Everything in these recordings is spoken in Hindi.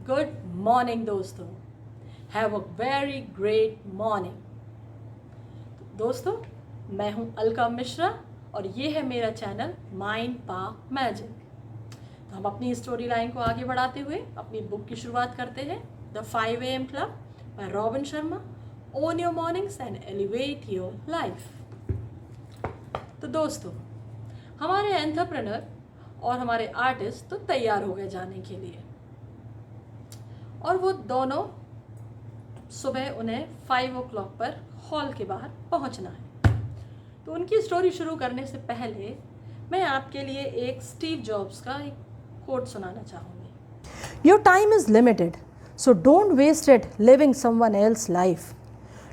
गुड मॉर्निंग दोस्तों। Have a very great morning. दोस्तों, मैं हूं अलका मिश्रा और ये है मेरा चैनल माइंड पावर मैजिक। तो हम अपनी स्टोरी लाइन को आगे बढ़ाते हुए अपनी बुक की शुरुआत करते हैं, the 5 AM club bye robin Sharma. Own your mornings and elevate your life. तो दोस्तों, हमारे एंटरप्रेन्योर और हमारे आर्टिस्ट तो तैयार हो गए जाने के लिए, और वो दोनों सुबह उन्हें 5 o'clock पर हॉल के बाहर पहुंचना है। तो उनकी स्टोरी शुरू करने से पहले मैं आपके लिए एक स्टीव जॉब्स का एक कोट सुनाना चाहूँगी। Your time is limited, so don't waste it living someone else's life.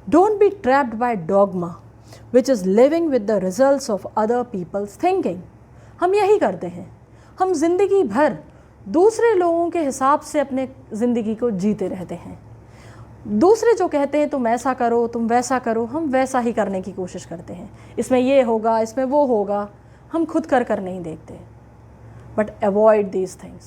Don't be trapped by dogma, which is living with the results of other people's thinking. हम यही करते हैं, हम जिंदगी भर दूसरे लोगों के हिसाब से अपने ज़िंदगी को जीते रहते हैं। दूसरे जो कहते हैं तुम ऐसा करो, तुम वैसा करो, हम वैसा ही करने की कोशिश करते हैं। इसमें ये होगा, इसमें वो होगा, हम खुद कर नहीं देखते। But avoid these things.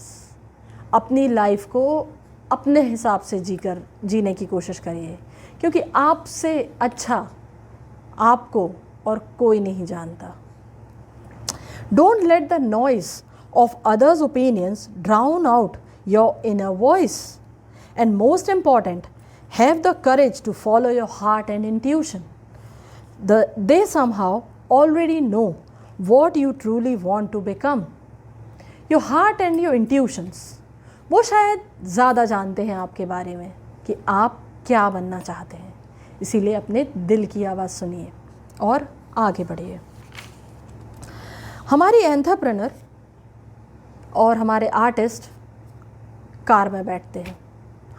अपनी लाइफ को अपने हिसाब से जीने की कोशिश करिए, क्योंकि आपसे अच्छा आपको और कोई नहीं जानता। Don't let the noise of others' opinions drown out your inner voice. And most important, have the courage to follow your heart and intuition. They somehow already know what you truly want to become. Your heart and your intuitions, वो शायद ज़्यादा जानते हैं आपके बारे में कि आप क्या बनना चाहते हैं। इसीलिए अपने दिल की आवाज़ सुनिए और आगे बढ़िए। हमारी एंटरप्रेन्योर और हमारे आर्टिस्ट कार में बैठते हैं।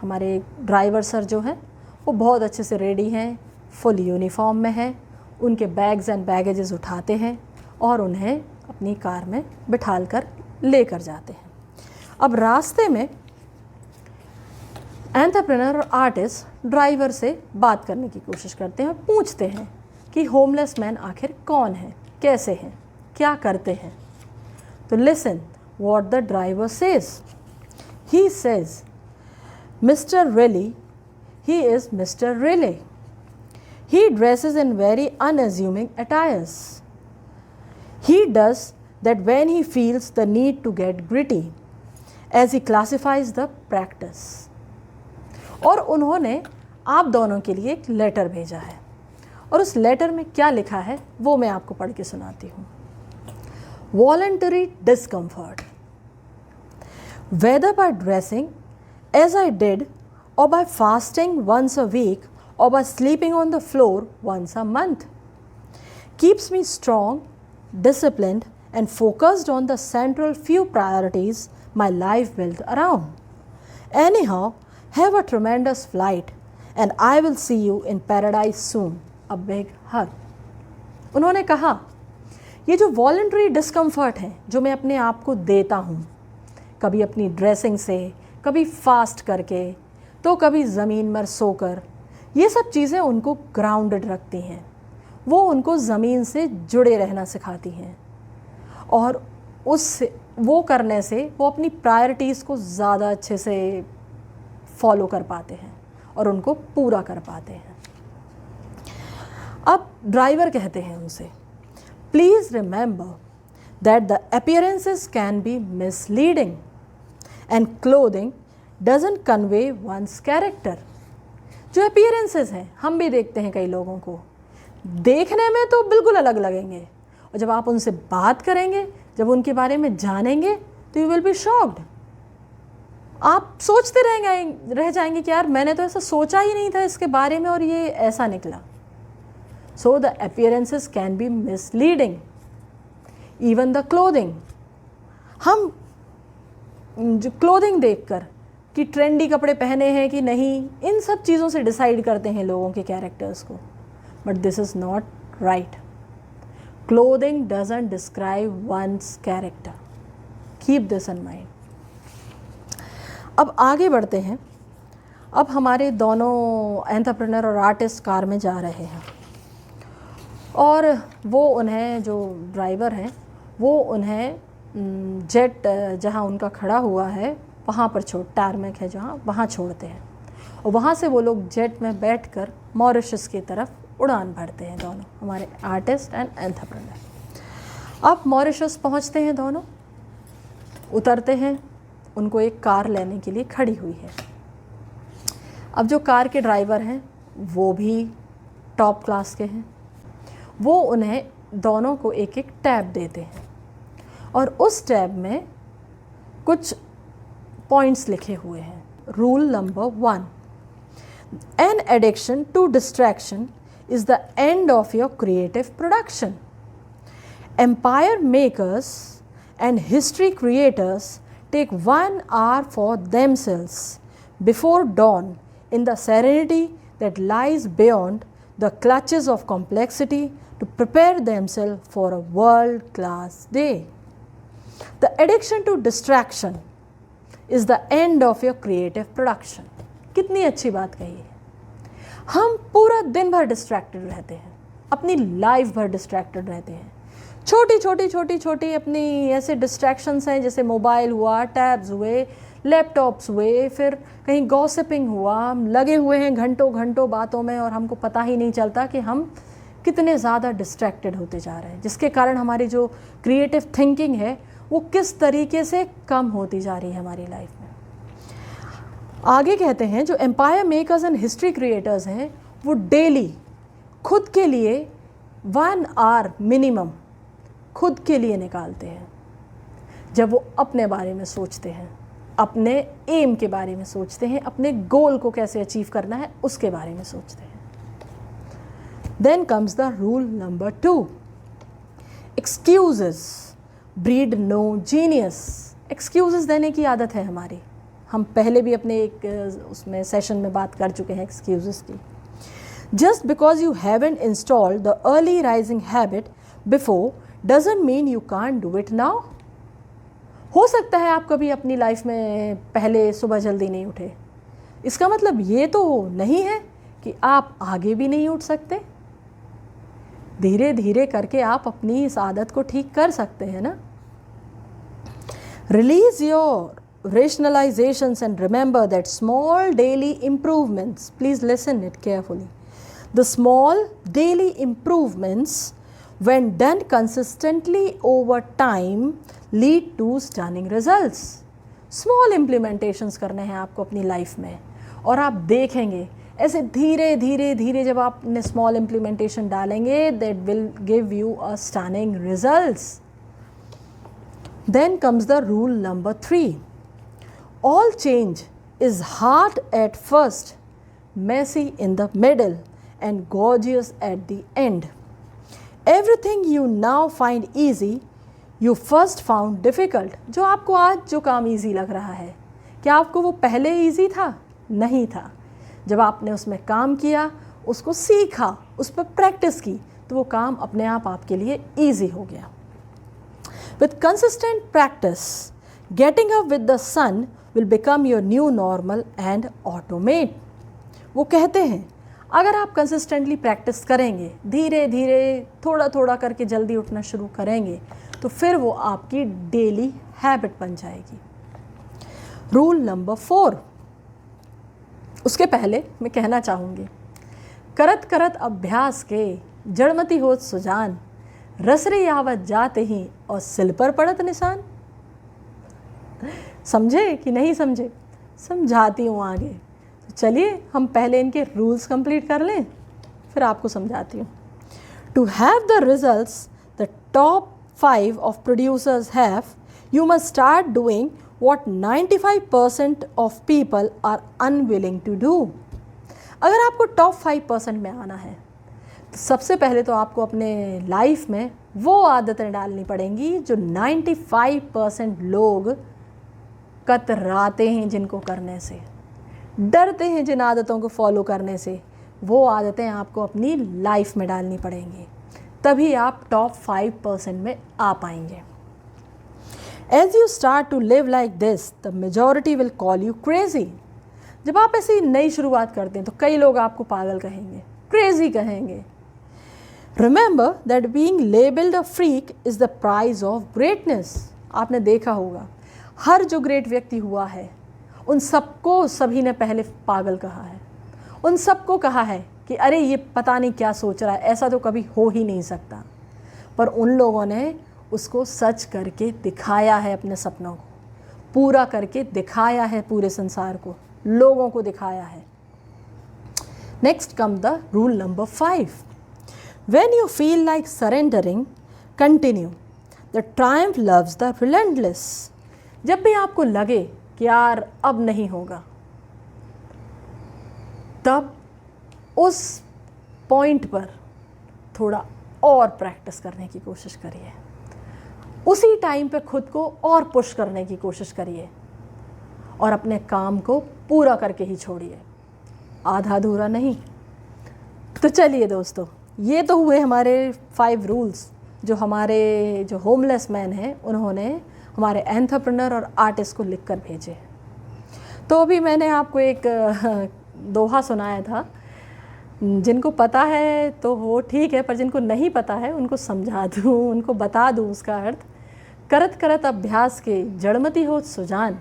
हमारे ड्राइवर सर जो हैं वो बहुत अच्छे से रेडी हैं, फुल यूनिफॉर्म में हैं। उनके बैग्स एंड बैगेजेस उठाते हैं और उन्हें अपनी कार में बिठाल कर लेकर जाते हैं। अब रास्ते में एंटरप्रेन्योर और आर्टिस्ट ड्राइवर से बात करने की कोशिश करते हैं, पूछते हैं कि होमलेस मैन आखिर कौन है, कैसे हैं, क्या करते हैं। तो listen what the driver says. He says, Mr. Riley, he is Mr. Riley. He dresses in very unassuming attires. He does that when he feels the need to get gritty, as he classifies the practice. और उन्होंने आप दोनों के लिए एक लेटर भेजा है, और उस लेटर में क्या लिखा है वो मैं आपको पढ़ के सुनाती हूँ। Voluntary discomfort. Whether by dressing as I did, or by fasting once a week, or by sleeping on the floor once a month, keeps me strong, disciplined, and focused on the central few priorities my life built around. Anyhow, have a tremendous flight, and I will see you in paradise soon. A big hug. उन्होंने कहा, ये जो वॉलंटरी डिस्कम्फर्ट है जो मैं अपने आप को देता हूँ, कभी अपनी ड्रेसिंग से, कभी फास्ट करके, तो कभी ज़मीन पर सोकर, ये सब चीज़ें उनको ग्राउंडेड रखती हैं। वो उनको ज़मीन से जुड़े रहना सिखाती हैं, और उससे वो करने से वो अपनी प्रायोरिटीज़ को ज़्यादा अच्छे से फॉलो कर पाते हैं और उनको पूरा कर पाते हैं। अब ड्राइवर कहते हैं उनसे, Please remember that the appearances can be misleading and clothing doesn't convey one's character. जो appearances हैं, हम भी देखते हैं कई लोगों को, देखने में तो बिल्कुल अलग लगेंगे, और जब आप उनसे बात करेंगे, जब उनके बारे में जानेंगे, तो you will be shocked. आप सोचते रह जाएंगे कि यार मैंने तो ऐसा सोचा ही नहीं था इसके बारे में, और ये ऐसा निकला। So the appearances can be misleading. Even the clothing. हम जो क्लोथिंग देखकर कि ट्रेंडी कपड़े पहने हैं कि नहीं, इन सब चीज़ों से डिसाइड करते हैं लोगों के कैरेक्टर्स को। But this is not right. Clothing doesn't describe one's character. Keep this in mind. अब आगे बढ़ते हैं। अब हमारे दोनों एंटरप्रेन्योर और आर्टिस्ट कार में जा रहे हैं, और वो उन्हें, जो ड्राइवर हैं वो उन्हें जेट जहाँ उनका खड़ा हुआ है वहाँ पर टारमेक है जहाँ, वहाँ छोड़ते हैं और वहाँ से वो लोग जेट में बैठकर मॉरिशस की तरफ उड़ान भरते हैं दोनों, हमारे आर्टिस्ट एंड एंटरप्रेन्योर। अब मॉरिशस पहुँचते हैं दोनों, उतरते हैं, उनको एक कार लेने के लिए खड़ी हुई है। अब जो कार के ड्राइवर हैं वो भी टॉप क्लास के हैं, वो उन्हें दोनों को एक एक टैब देते हैं और उस टैब में कुछ पॉइंट्स लिखे हुए हैं। Rule number 1, an addiction to distraction is the end of your creative production. Empire makers and history creators take 1 hour for themselves before dawn in the serenity that lies beyond the clutches of complexity to prepare themselves for a world-class day. The addiction to distraction is the end of your creative production. कितनी अच्छी बात कही है। हम पूरा दिन भर डिस्ट्रैक्टेड रहते हैं, अपनी लाइफ भर डिस्ट्रैक्टेड रहते हैं। छोटी अपनी ऐसे डिस्ट्रैक्शंस हैं, जैसे मोबाइल हुआ, टैब्स हुए, लैपटॉप्स हुए, फिर कहीं गॉसिपिंग हुआ, हम लगे हुए हैं घंटों बातों में और हमको पता ही नहीं चलता कि हम कितने ज़्यादा डिस्ट्रैक्टेड होते जा रहे हैं, जिसके कारण हमारी जो क्रिएटिव थिंकिंग है वो किस तरीके से कम होती जा रही है हमारी लाइफ में। आगे कहते हैं जो empire makers and history creators हैं वो डेली खुद के लिए 1 आवर मिनिमम खुद के लिए निकालते हैं। जब वो अपने बारे में सोचते हैं, अपने एम के बारे में सोचते हैं, अपने गोल को कैसे अचीव करना है उसके बारे में सोचते हैं। Then comes the rule number 2, excuses breed no genius. Excuses देने की आदत है हमारी, हम पहले भी अपने एक उसमें सेशन में बात कर चुके हैं एक्सक्यूजेस की। Just because you haven't installed the early rising habit before doesn't mean you can't do it now. हो सकता है आप कभी अपनी लाइफ में पहले सुबह जल्दी नहीं उठे, इसका मतलब ये तो नहीं है कि आप आगे भी नहीं उठ सकते। धीरे धीरे करके आप अपनी इस आदत को ठीक कर सकते हैं ना। Release your rationalizations and remember that small daily improvements, please listen it carefully, the small daily improvements when done consistently over time lead to stunning results. Small implementations करने हैं आपको अपनी लाइफ में और आप देखेंगे ऐसे धीरे धीरे जब आप अपने small implementation डालेंगे that will give you a stunning results. Then comes the rule number 3. All change is hard at first, messy in the middle and gorgeous at the end. Everything you now find easy, you first found difficult. जो आपको आज जो काम easy लग रहा है, क्या आपको वो पहले easy था? नहीं था। जब आपने उसमें काम किया, उसको सीखा, उस पर प्रैक्टिस की, तो वो काम अपने आप आपके लिए easy हो गया। With consistent practice, getting up with the sun will become your new normal and automate. वो कहते हैं अगर आप कंसिस्टेंटली प्रैक्टिस करेंगे, धीरे धीरे थोड़ा करके जल्दी उठना शुरू करेंगे, तो फिर वो आपकी डेली हैबिट बन जाएगी। रूल नंबर 4, उसके पहले मैं कहना चाहूँगी, करत करत अभ्यास के जड़मती होत सुजान, रसरी आवत जाते ही और सिल पर पड़त निशान। समझे कि नहीं समझे? समझाती हूँ आगे। तो चलिए हम पहले इनके रूल्स कंप्लीट कर लें, फिर आपको समझाती हूँ। To have the results the top 5 of producers have, you must start doing what 95% of people are unwilling to do. अगर आपको टॉप 5% में आना है तो सबसे पहले तो आपको अपने लाइफ में वो आदतें डालनी पड़ेंगी जो 95% लोग कतराते हैं जिनको करने से, डरते हैं जिन आदतों को फॉलो करने से। वो आदतें आपको अपनी लाइफ में डालनी पड़ेंगी, तभी आप टॉप 5% में आ पाएंगे। As you start to live like this, the majority will call you crazy. जब आप ऐसी नई शुरुआत करते हैं तो कई लोग आपको पागल कहेंगे, क्रेजी कहेंगे। Remember that being labeled a freak is the price of greatness. आपने देखा होगा हर जो ग्रेट व्यक्ति हुआ है उन सबको सभी ने पहले पागल कहा है, उन सबको कहा है कि अरे ये पता नहीं क्या सोच रहा है, ऐसा तो कभी हो ही नहीं सकता। पर उन लोगों ने उसको सच करके दिखाया है, अपने सपनों को पूरा करके दिखाया है, पूरे संसार को, लोगों को दिखाया है। Next come the rule number 5। When you feel like surrendering, continue, the Triumph loves the relentless. जब भी आपको लगे कि यार अब नहीं होगा, तब उस पॉइंट पर थोड़ा और प्रैक्टिस करने की कोशिश करिए, उसी टाइम पे खुद को और पुश करने की कोशिश करिए और अपने काम को पूरा करके ही छोड़िए, आधा अधूरा नहीं। तो चलिए दोस्तों, ये तो हुए हमारे 5 रूल्स जो हमारे जो होमलेस मैन हैं उन्होंने हमारे एंटरप्रेन्योर और आर्टिस्ट को लिख कर भेजे। तो अभी मैंने आपको एक दोहा सुनाया था, जिनको पता है तो वो ठीक है, पर जिनको नहीं पता है उनको समझा दूँ, उनको बता दूँ उसका अर्थ। करत करत अभ्यास के जड़मती हो सुजान,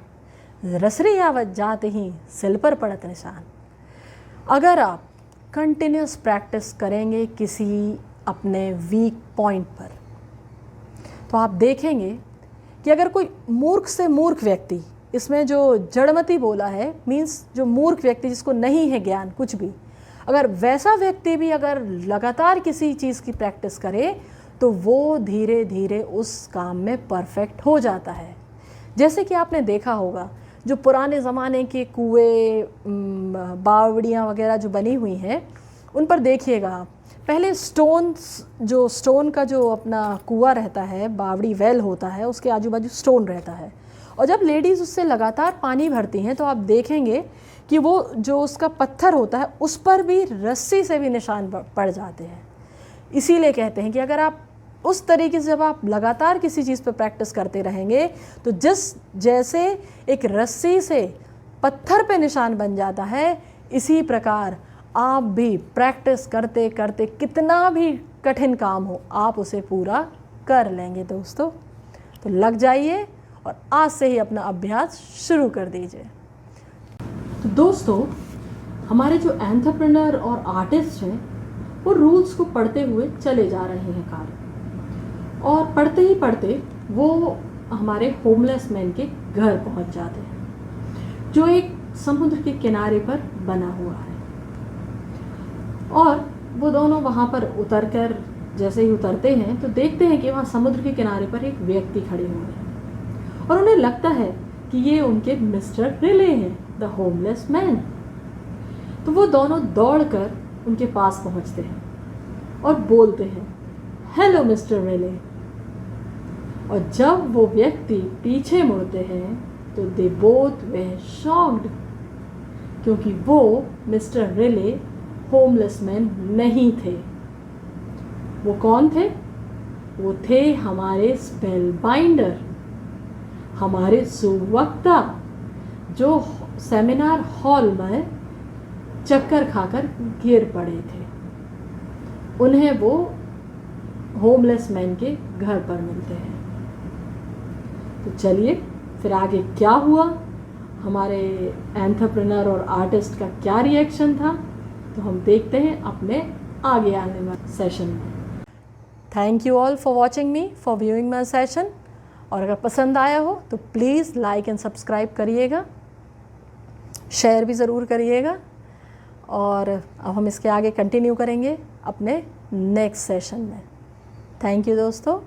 रसरी आवत जाते ही सिल पर पड़त निशान। अगर आप कंटिन्यूस प्रैक्टिस करेंगे किसी अपने वीक पॉइंट पर, तो आप देखेंगे कि अगर कोई मूर्ख से मूर्ख व्यक्ति, इसमें जो जड़मती बोला है मीन्स जो मूर्ख व्यक्ति जिसको नहीं है ज्ञान कुछ भी, अगर वैसा व्यक्ति भी अगर लगातार किसी चीज़ की प्रैक्टिस करे तो वो धीरे धीरे उस काम में परफेक्ट हो जाता है। जैसे कि आपने देखा होगा जो पुराने ज़माने के कुएँ, बावड़ियाँ वगैरह जो बनी हुई हैं, उन पर देखिएगा आप, पहले स्टोन का जो अपना कुआँ रहता है, बावड़ी वेल होता है, उसके आजू बाजू स्टोन रहता है, और जब लेडीज़ उससे लगातार पानी भरती हैं तो आप देखेंगे कि वो जो उसका पत्थर होता है उस पर भी रस्सी से भी निशान पड़ जाते हैं। इसीलिए कहते हैं कि अगर आप उस तरीके से जब आप लगातार किसी चीज़ पर प्रैक्टिस करते रहेंगे तो जैसे एक रस्सी से पत्थर पे निशान बन जाता है, इसी प्रकार आप भी प्रैक्टिस करते करते कितना भी कठिन काम हो आप उसे पूरा कर लेंगे दोस्तों। तो लग जाइए और आज से ही अपना अभ्यास शुरू कर दीजिए। तो दोस्तों, हमारे जो एंटरप्रेन्योर और आर्टिस्ट हैं वो रूल्स को पढ़ते हुए चले जा रहे हैं कार्य, और पढ़ते ही पढ़ते वो हमारे होमलेस मैन के घर पहुंच जाते हैं जो एक समुद्र के किनारे पर बना हुआ है। और वो दोनों वहाँ पर उतरकर जैसे ही उतरते हैं तो देखते हैं कि वहाँ समुद्र के किनारे पर एक व्यक्ति खड़े हुए हैं और उन्हें लगता है कि ये उनके मिस्टर रिले हैं, द होमलेस मैन। तो वो दोनों दौड़कर उनके पास पहुँचते हैं और बोलते हैं, हेलो मिस्टर रिले। और जब वो व्यक्ति पीछे मुड़ते हैं तो दे बोथ वे शॉक्ड, क्योंकि वो मिस्टर रिले होमलेस मैन नहीं थे। वो कौन थे? वो थे हमारे स्पेल बाइंडर, हमारे सुवक्ता, जो सेमिनार हॉल में चक्कर खाकर गिर पड़े थे। उन्हें वो होमलेस मैन के घर पर मिलते हैं। तो चलिए फिर आगे क्या हुआ, हमारे एंटरप्रेन्योर और आर्टिस्ट का क्या रिएक्शन था, तो हम देखते हैं अपने आगे आने वाले सेशन में। Thank you all for watching me, for viewing my session. और अगर पसंद आया हो तो प्लीज़ लाइक एंड सब्सक्राइब करिएगा, शेयर भी ज़रूर करिएगा। और अब हम इसके आगे कंटिन्यू करेंगे अपने नेक्स्ट सेशन में। थैंक यू दोस्तों।